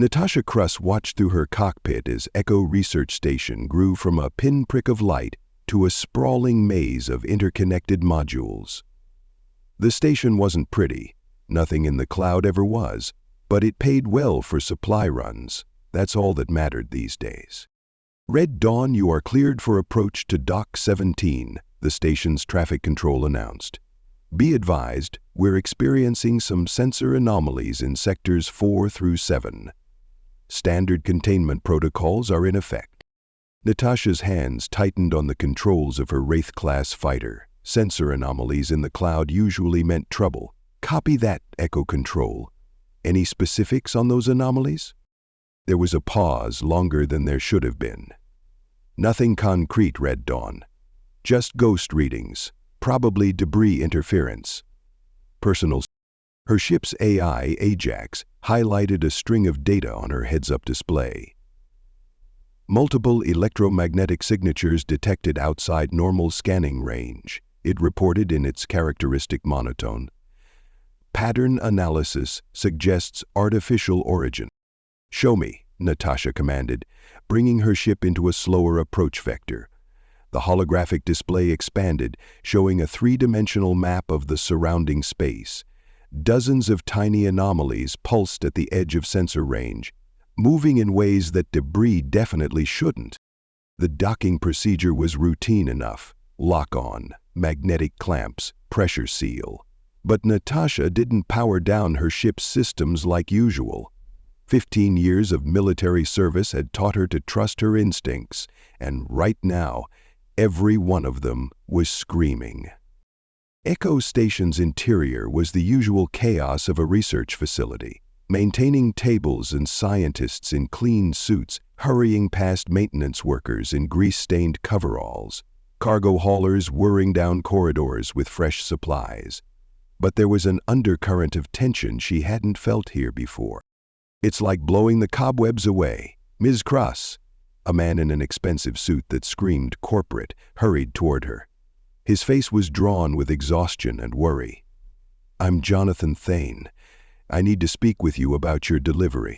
Natasha Kruss watched through her cockpit as Echo Research Station grew from a pinprick of light to a sprawling maze of interconnected modules. The station wasn't pretty, nothing in the cloud ever was, but it paid well for supply runs. That's all that mattered these days. Red Dawn, you are cleared for approach to Dock 17, the station's traffic control announced. Be advised, we're experiencing some sensor anomalies in sectors 4 through 7. Standard containment protocols are in effect. Natasha's hands tightened on the controls of her Wraith-class fighter. Sensor anomalies in the cloud usually meant trouble. Copy that, Echo Control. Any specifics on those anomalies? There was a pause longer than there should have been. Nothing concrete, Red Dawn. Just ghost readings, probably debris interference. Personal. Her ship's AI, Ajax, highlighted a string of data on her heads-up display. Multiple electromagnetic signatures detected outside normal scanning range, it reported in its characteristic monotone. Pattern analysis suggests artificial origin. Show me, Natasha commanded, bringing her ship into a slower approach vector. The holographic display expanded, showing a three-dimensional map of the surrounding space. Dozens of tiny anomalies pulsed at the edge of sensor range, moving in ways that debris definitely shouldn't. The docking procedure was routine enough. Lock-on, magnetic clamps, pressure seal. But Natasha didn't power down her ship's systems like usual. 15 years of military service had taught her to trust her instincts, and right now, every one of them was screaming. Echo Station's interior was the usual chaos of a research facility. Maintaining tables and scientists in clean suits hurrying past maintenance workers in grease-stained coveralls, cargo haulers whirring down corridors with fresh supplies. But there was an undercurrent of tension she hadn't felt here before. It's like blowing the cobwebs away. Ms. Kruss, a man in an expensive suit that screamed corporate, hurried toward her. His face was drawn with exhaustion and worry. I'm Jonathan Thane. I need to speak with you about your delivery.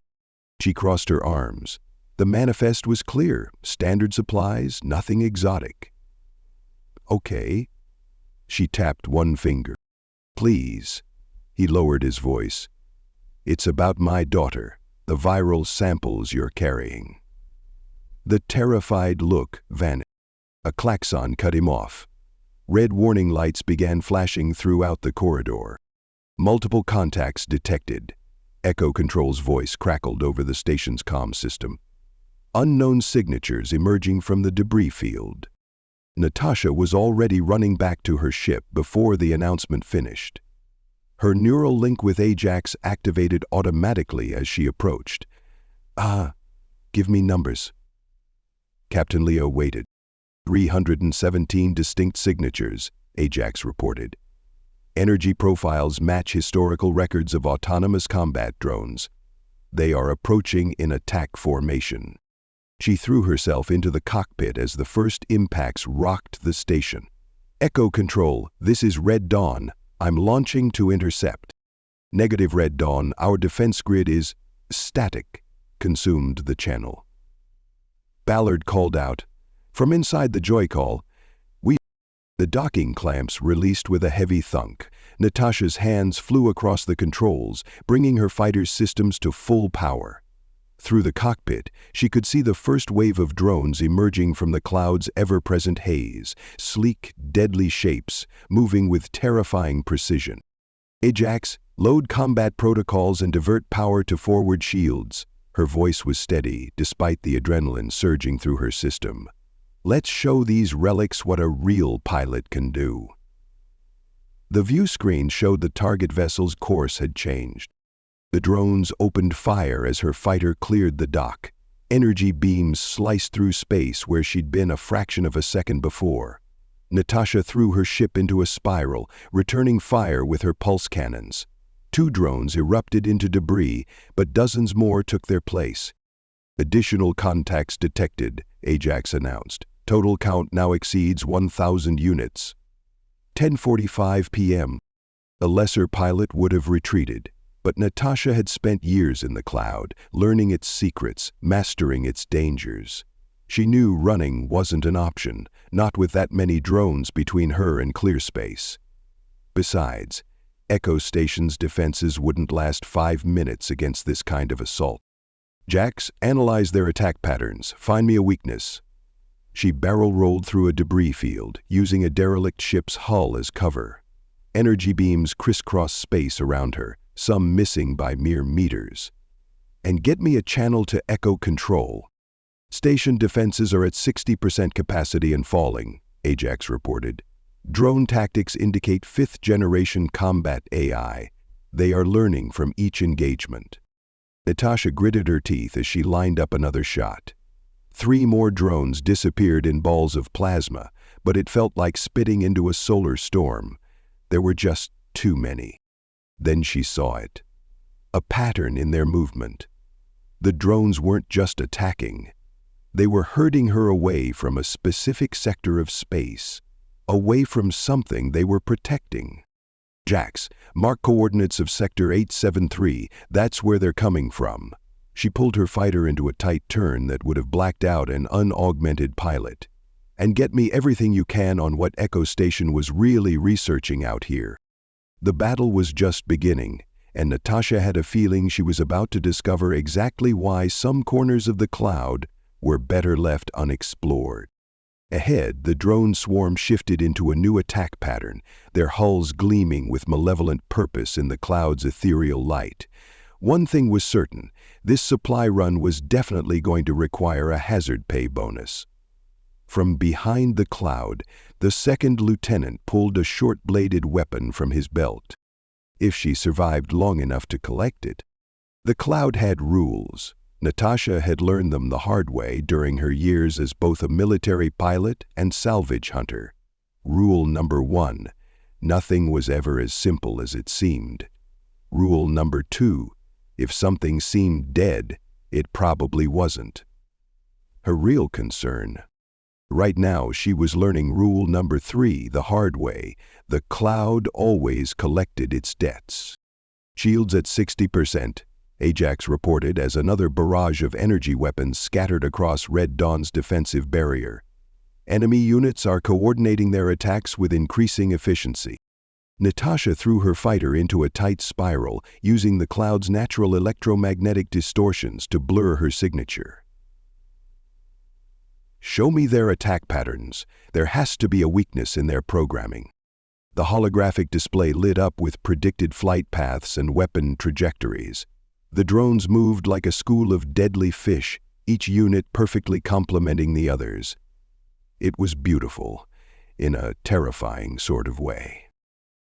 She crossed her arms. The manifest was clear. Standard supplies, nothing exotic. Okay. She tapped one finger. Please. He lowered his voice. It's about my daughter, the viral samples you're carrying. The terrified look vanished. A klaxon cut him off. Red warning lights began flashing throughout the corridor. Multiple contacts detected. Echo Control's voice crackled over the station's comm system. Unknown signatures emerging from the debris field. Natasha was already running back to her ship before the announcement finished. Her neural link with Ajax activated automatically as she approached. Give me numbers. Captain Leo waited. 317 distinct signatures, Ajax reported. Energy profiles match historical records of autonomous combat drones. They are approaching in attack formation. She threw herself into the cockpit as the first impacts rocked the station. Echo Control, this is Red Dawn. I'm launching to intercept. Negative, Red Dawn, our defense grid is static, consumed the channel. Ballard called out. From inside the joy-call, the docking clamps released with a heavy thunk. Natasha's hands flew across the controls, bringing her fighter's systems to full power. Through the cockpit, she could see the first wave of drones emerging from the cloud's ever-present haze, sleek, deadly shapes, moving with terrifying precision. Ajax, load combat protocols and divert power to forward shields. Her voice was steady, despite the adrenaline surging through her system. Let's show these relics what a real pilot can do. The view screen showed the target vessel's course had changed. The drones opened fire as her fighter cleared the dock. Energy beams sliced through space where she'd been a fraction of a second before. Natasha threw her ship into a spiral, returning fire with her pulse cannons. 2 drones erupted into debris, but dozens more took their place. Additional contacts detected, Ajax announced. Total count now exceeds 1,000 units. 10:45 p.m. A lesser pilot would have retreated. But Natasha had spent years in the cloud, learning its secrets, mastering its dangers. She knew running wasn't an option, not with that many drones between her and clear space. Besides, Echo Station's defenses wouldn't last 5 minutes against this kind of assault. "Jax, analyze their attack patterns. Find me a weakness." She barrel-rolled through a debris field, using a derelict ship's hull as cover. Energy beams crisscrossed space around her, some missing by mere meters. "And get me a channel to Echo Control." "Station defenses are at 60% capacity and falling," Ajax reported. "Drone tactics indicate 5th-generation combat AI. They are learning from each engagement." Natasha gritted her teeth as she lined up another shot. 3 more drones disappeared in balls of plasma, but it felt like spitting into a solar storm. There were just too many. Then she saw it. A pattern in their movement. The drones weren't just attacking. They were herding her away from a specific sector of space, away from something they were protecting. "Jax, mark coordinates of Sector 873, that's where they're coming from." She pulled her fighter into a tight turn that would have blacked out an unaugmented pilot. "And get me everything you can on what Echo Station was really researching out here." The battle was just beginning, and Natasha had a feeling she was about to discover exactly why some corners of the cloud were better left unexplored. Ahead, the drone swarm shifted into a new attack pattern, their hulls gleaming with malevolent purpose in the cloud's ethereal light. One thing was certain, this supply run was definitely going to require a hazard pay bonus. From behind the cloud, the second lieutenant pulled a short-bladed weapon from his belt. If she survived long enough to collect it. The cloud had rules. Natasha had learned them the hard way during her years as both a military pilot and salvage hunter. Rule number 1, nothing was ever as simple as it seemed. Rule number 2, if something seemed dead, it probably wasn't. Her real concern. Right now she was learning rule number 3 the hard way. The cloud always collected its debts. "Shields at 60%. Ajax reported as another barrage of energy weapons scattered across Red Dawn's defensive barrier. "Enemy units are coordinating their attacks with increasing efficiency." Natasha threw her fighter into a tight spiral, using the cloud's natural electromagnetic distortions to blur her signature. "Show me their attack patterns. There has to be a weakness in their programming." The holographic display lit up with predicted flight paths and weapon trajectories. The drones moved like a school of deadly fish, each unit perfectly complementing the others. It was beautiful, in a terrifying sort of way.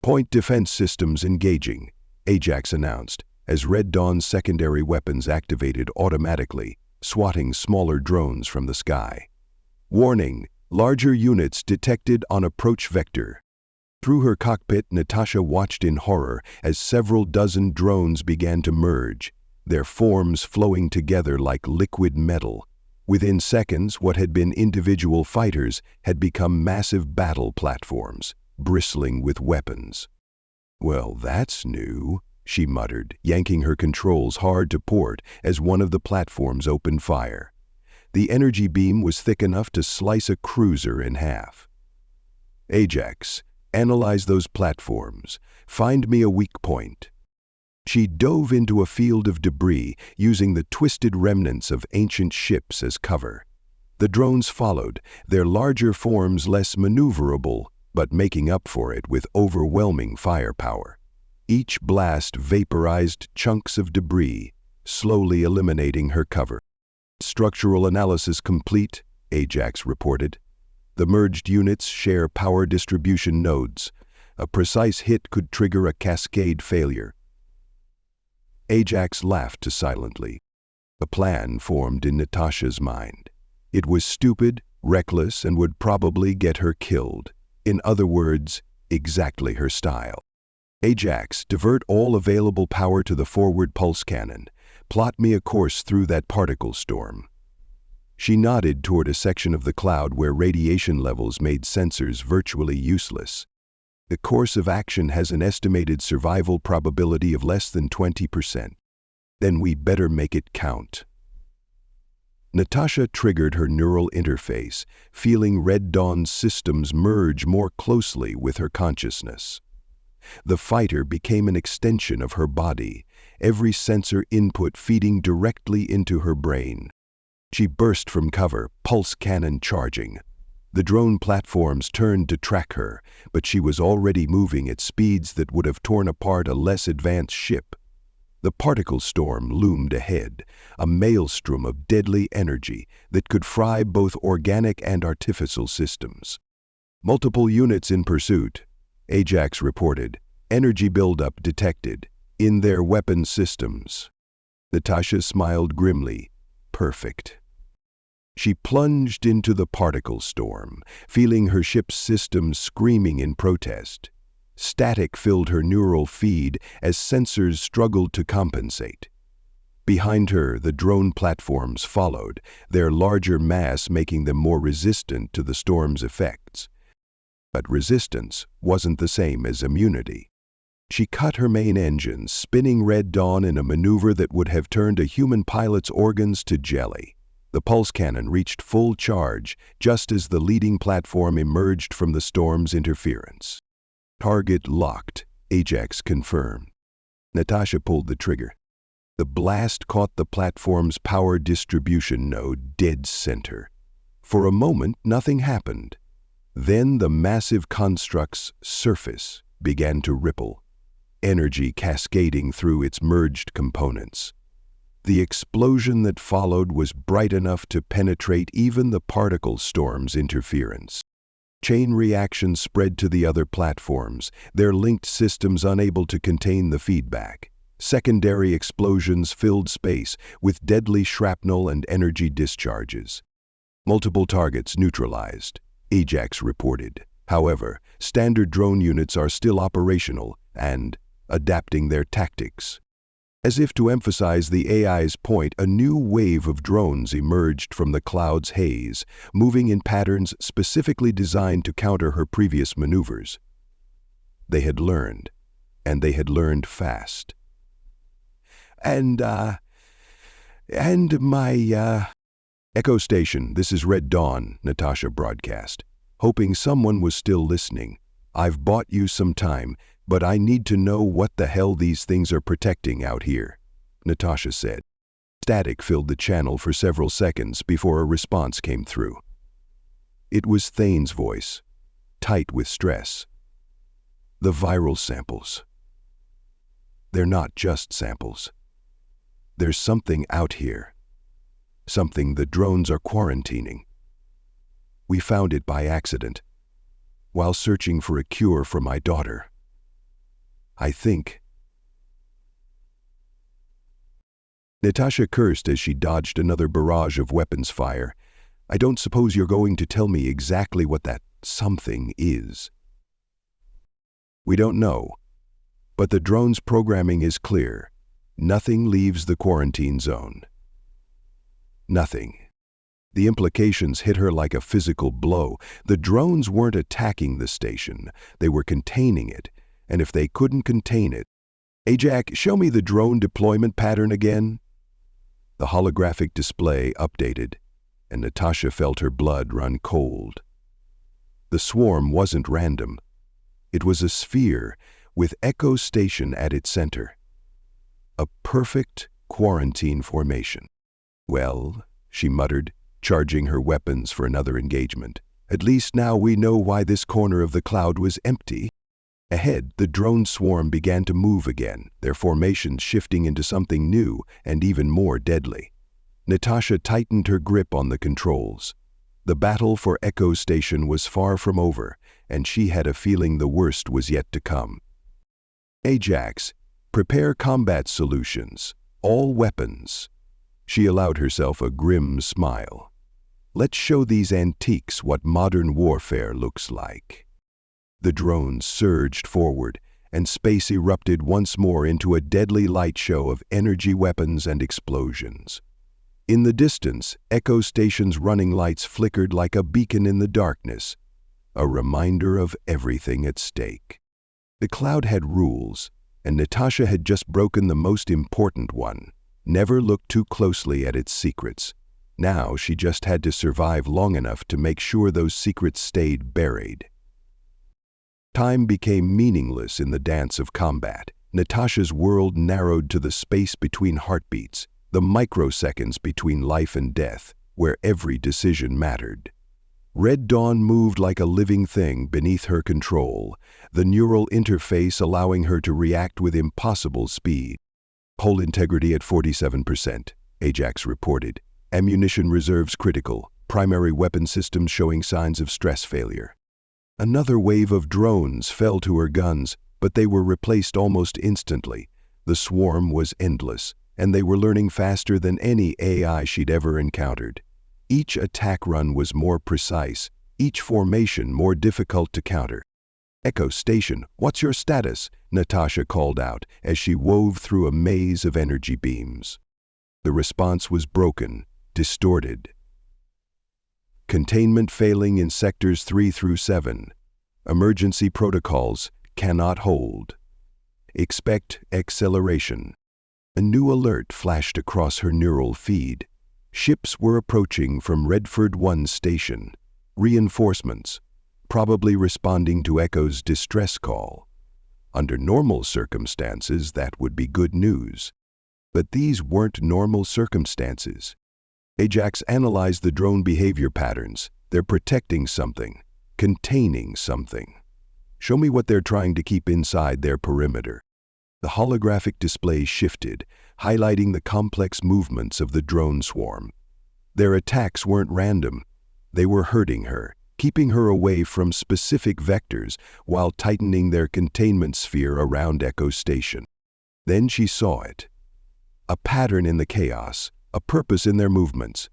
"Point defense systems engaging," Ajax announced, as Red Dawn's secondary weapons activated automatically, swatting smaller drones from the sky. "Warning, larger units detected on approach vector." Through her cockpit, Natasha watched in horror as several dozen drones began to merge, their forms flowing together like liquid metal. Within seconds, what had been individual fighters had become massive battle platforms, bristling with weapons. "Well, that's new," she muttered, yanking her controls hard to port as one of the platforms opened fire. The energy beam was thick enough to slice a cruiser in half. "Ajax, analyze those platforms. Find me a weak point." She dove into a field of debris, using the twisted remnants of ancient ships as cover. The drones followed, their larger forms less maneuverable, but making up for it with overwhelming firepower. Each blast vaporized chunks of debris, slowly eliminating her cover. "Structural analysis complete," Ajax reported. "The merged units share power distribution nodes. A precise hit could trigger a cascade failure." Ajax laughed silently. A plan formed in Natasha's mind. It was stupid, reckless, and would probably get her killed. In other words, exactly her style. "Ajax, divert all available power to the forward pulse cannon. Plot me a course through that particle storm." She nodded toward a section of the cloud where radiation levels made sensors virtually useless. The course of action has an estimated survival probability of less than 20%. Then we better make it count. Natasha triggered her neural interface, feeling Red Dawn's systems merge more closely with her consciousness. The fighter became an extension of her body, every sensor input feeding directly into her brain. She burst from cover, pulse cannon charging. The drone platforms turned to track her, but she was already moving at speeds that would have torn apart a less advanced ship. The particle storm loomed ahead, a maelstrom of deadly energy that could fry both organic and artificial systems. Multiple units in pursuit, Ajax reported. Energy buildup detected in their weapon systems. Natasha smiled grimly. Perfect. She plunged into the particle storm, feeling her ship's systems screaming in protest. Static filled her neural feed as sensors struggled to compensate. Behind her, the drone platforms followed, their larger mass making them more resistant to the storm's effects. But resistance wasn't the same as immunity. She cut her main engines, spinning Red Dawn in a maneuver that would have turned a human pilot's organs to jelly. The pulse cannon reached full charge just as the leading platform emerged from the storm's interference. Target locked, Ajax confirmed. Natasha pulled the trigger. The blast caught the platform's power distribution node dead center. For a moment, nothing happened. Then the massive construct's surface began to ripple, energy cascading through its merged components. The explosion that followed was bright enough to penetrate even the particle storm's interference. Chain reactions spread to the other platforms, their linked systems unable to contain the feedback. Secondary explosions filled space with deadly shrapnel and energy discharges. Multiple targets neutralized, Ajax reported. However, standard drone units are still operational and adapting their tactics. As if to emphasize the AI's point, a new wave of drones emerged from the cloud's haze, moving in patterns specifically designed to counter her previous maneuvers. They had learned, and they had learned fast. And my Echo Station, this is Red Dawn, Natasha broadcast, hoping someone was still listening. I've bought you some time, but I need to know what the hell these things are protecting out here, Natasha said. Static filled the channel for several seconds before a response came through. It was Thane's voice, tight with stress. The viral samples. They're not just samples. There's something out here. Something the drones are quarantining. We found it by accident, while searching for a cure for my daughter. I think. Natasha cursed as she dodged another barrage of weapons fire. I don't suppose you're going to tell me exactly what that something is. We don't know, but the drone's programming is clear. Nothing leaves the quarantine zone. Nothing. The implications hit her like a physical blow. The drones weren't attacking the station, they were containing it. And if they couldn't contain it, Ajax, show me the drone deployment pattern again. The holographic display updated, and Natasha felt her blood run cold. The swarm wasn't random. It was a sphere with Echo Station at its center. A perfect quarantine formation. Well, she muttered, charging her weapons for another engagement. At least now we know why this corner of the cloud was empty. Ahead, the drone swarm began to move again, their formations shifting into something new and even more deadly. Natasha tightened her grip on the controls. The battle for Echo Station was far from over, and she had a feeling the worst was yet to come. Ajax, prepare combat solutions, all weapons. She allowed herself a grim smile. Let's show these antiques what modern warfare looks like. The drones surged forward, and space erupted once more into a deadly light show of energy weapons and explosions. In the distance, Echo Station's running lights flickered like a beacon in the darkness, a reminder of everything at stake. The cloud had rules, and Natasha had just broken the most important one. Never look too closely at its secrets. Now she just had to survive long enough to make sure those secrets stayed buried. Time became meaningless in the dance of combat. Natasha's world narrowed to the space between heartbeats, the microseconds between life and death, where every decision mattered. Red Dawn moved like a living thing beneath her control, the neural interface allowing her to react with impossible speed. Hull integrity at 47%, Ajax reported. Ammunition reserves critical, primary weapon systems showing signs of stress failure. Another wave of drones fell to her guns, but they were replaced almost instantly. The swarm was endless, and they were learning faster than any AI she'd ever encountered. Each attack run was more precise, each formation more difficult to counter. "Echo Station, what's your status?" Natasha called out as she wove through a maze of energy beams. The response was broken, distorted. Containment failing in sectors 3 through 7. Emergency protocols cannot hold. Expect acceleration. A new alert flashed across her neural feed. Ships were approaching from Redford 1 station. Reinforcements, probably responding to Echo's distress call. Under normal circumstances, that would be good news. But these weren't normal circumstances. Ajax analyzed the drone behavior patterns. They're protecting something, containing something. Show me what they're trying to keep inside their perimeter. The holographic display shifted, highlighting the complex movements of the drone swarm. Their attacks weren't random. They were hurting her, keeping her away from specific vectors while tightening their containment sphere around Echo Station. Then she saw it. A pattern in the chaos, a purpose in their movements.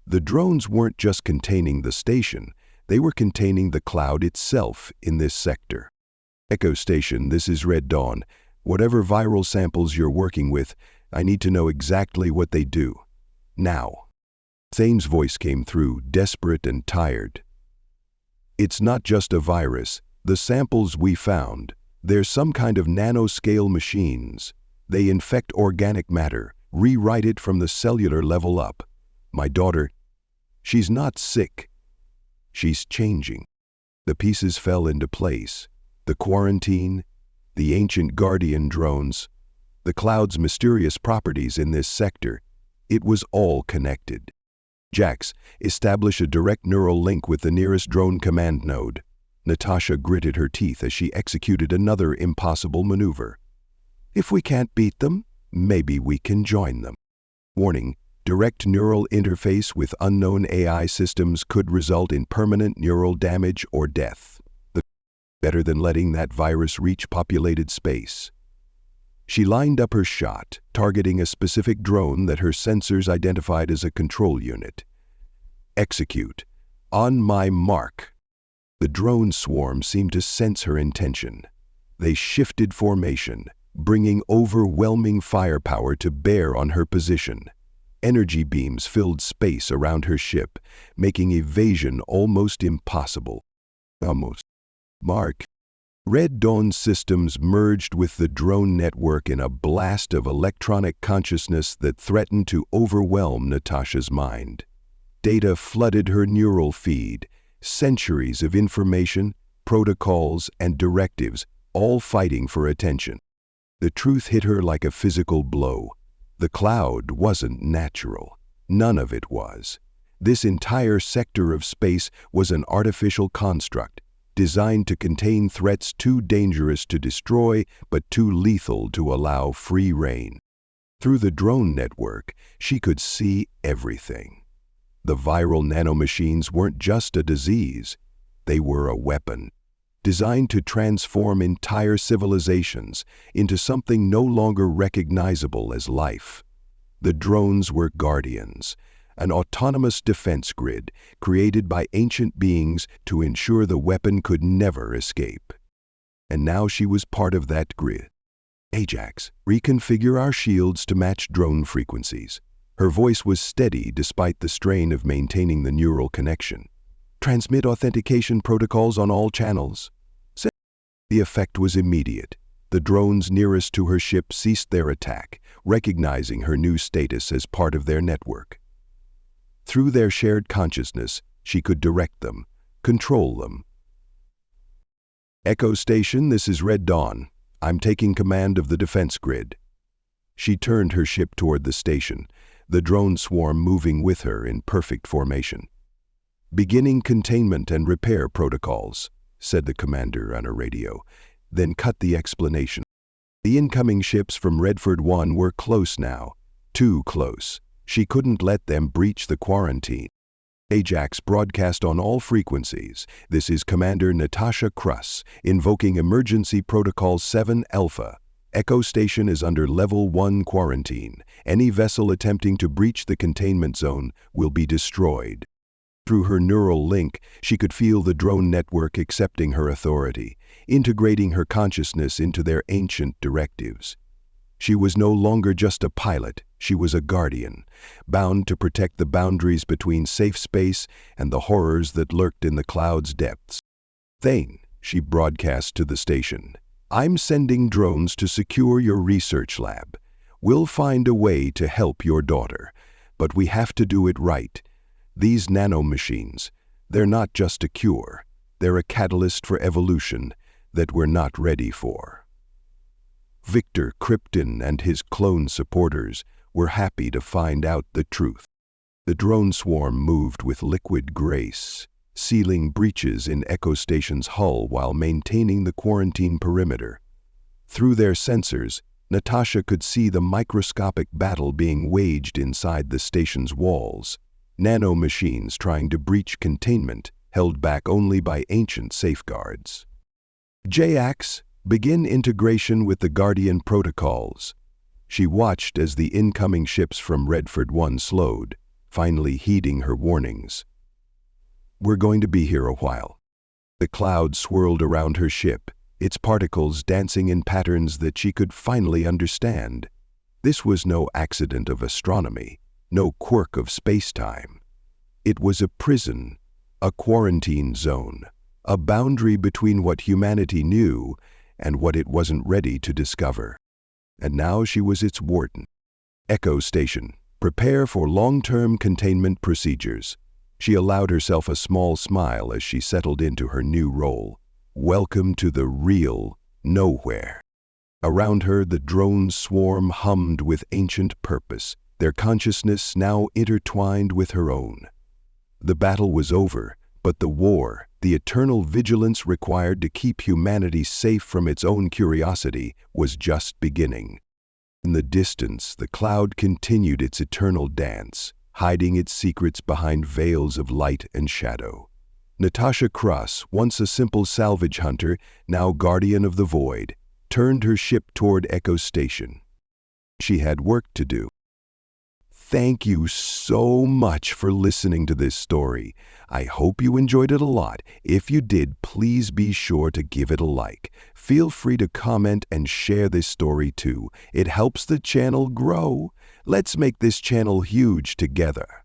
The drones weren't just containing the station, they were containing the cloud itself in this sector. "Echo Station, this is Red Dawn. Whatever viral samples you're working with, I need to know exactly what they do. Now." Thane's voice came through, desperate and tired. "It's not just a virus. The samples we found, they're some kind of nanoscale machines. They infect organic matter, rewrite it from the cellular level up. My daughter, she's not sick. She's changing." The pieces fell into place. The quarantine, the ancient Guardian drones, the cloud's mysterious properties in this sector. It was all connected. "Jax, establish a direct neural link with the nearest drone command node." Natasha gritted her teeth as she executed another impossible maneuver. "If we can't beat them, maybe we can join them." Warning: direct neural interface with unknown AI systems could result in permanent neural damage or death. Better than letting that virus reach populated space. She lined up her shot, targeting a specific drone that her sensors identified as a control unit. "Execute. On my mark." The drone swarm seemed to sense her intention. They shifted formation, bringing overwhelming firepower to bear on her position. Energy beams filled space around her ship, making evasion almost impossible. Mark. Red Dawn systems merged with the drone network in a blast of electronic consciousness that threatened to overwhelm Natasha's mind. Data flooded her neural feed, centuries of information, protocols, and directives, all fighting for attention. The truth hit her like a physical blow. The cloud wasn't natural. None of it was. This entire sector of space was an artificial construct, designed to contain threats too dangerous to destroy but too lethal to allow free rein. Through the drone network, she could see everything. The viral nanomachines weren't just a disease, they were a weapon, designed to transform entire civilizations into something no longer recognizable as life. The drones were guardians, an autonomous defense grid created by ancient beings to ensure the weapon could never escape. And now she was part of that grid. "Ajax, reconfigure our shields to match drone frequencies." Her voice was steady despite the strain of maintaining the neural connection. "Transmit authentication protocols on all channels." The effect was immediate. The drones nearest to her ship ceased their attack, recognizing her new status as part of their network. Through their shared consciousness, she could direct them, control them. "Echo Station, this is Red Dawn. I'm taking command of the defense grid." She turned her ship toward the station, the drone swarm moving with her in perfect formation. "Beginning containment and repair protocols," said the commander on a radio, then cut the explanation. The incoming ships from Redford 1 were close now, too close. She couldn't let them breach the quarantine. Ajax broadcast on all frequencies. "This is Commander Natasha Kruss, invoking Emergency Protocol 7 Alpha. Echo Station is under Level 1 quarantine. Any vessel attempting to breach the containment zone will be destroyed." Through her neural link, she could feel the drone network accepting her authority, integrating her consciousness into their ancient directives. She was no longer just a pilot, she was a guardian, bound to protect the boundaries between safe space and the horrors that lurked in the cloud's depths. "Thane," she broadcast to the station, "I'm sending drones to secure your research lab. We'll find a way to help your daughter, but we have to do it right. These nanomachines, they're not just a cure, they're a catalyst for evolution that we're not ready for." Victor Krypton and his clone supporters were happy to find out the truth. The drone swarm moved with liquid grace, sealing breaches in Echo Station's hull while maintaining the quarantine perimeter. Through their sensors, Natasha could see the microscopic battle being waged inside the station's walls. Nanomachines trying to breach containment, held back only by ancient safeguards. "Jax, begin integration with the Guardian protocols." She watched as the incoming ships from Redford 1 slowed, finally heeding her warnings. "We're going to be here a while." The cloud swirled around her ship, its particles dancing in patterns that she could finally understand. This was no accident of astronomy, no quirk of space-time. It was a prison, a quarantine zone, a boundary between what humanity knew and what it wasn't ready to discover. And now she was its warden. "Echo Station, prepare for long-term containment procedures." She allowed herself a small smile as she settled into her new role. "Welcome to the real nowhere." Around her, the drones swarm hummed with ancient purpose, their consciousness now intertwined with her own. The battle was over, but the war, the eternal vigilance required to keep humanity safe from its own curiosity, was just beginning. In the distance, the cloud continued its eternal dance, hiding its secrets behind veils of light and shadow. Natasha Kruss, once a simple salvage hunter, now guardian of the void, turned her ship toward Echo Station. She had work to do. Thank you so much for listening to this story. I hope you enjoyed it a lot. If you did, please be sure to give it a like. Feel free to comment and share this story too. It helps the channel grow. Let's make this channel huge together.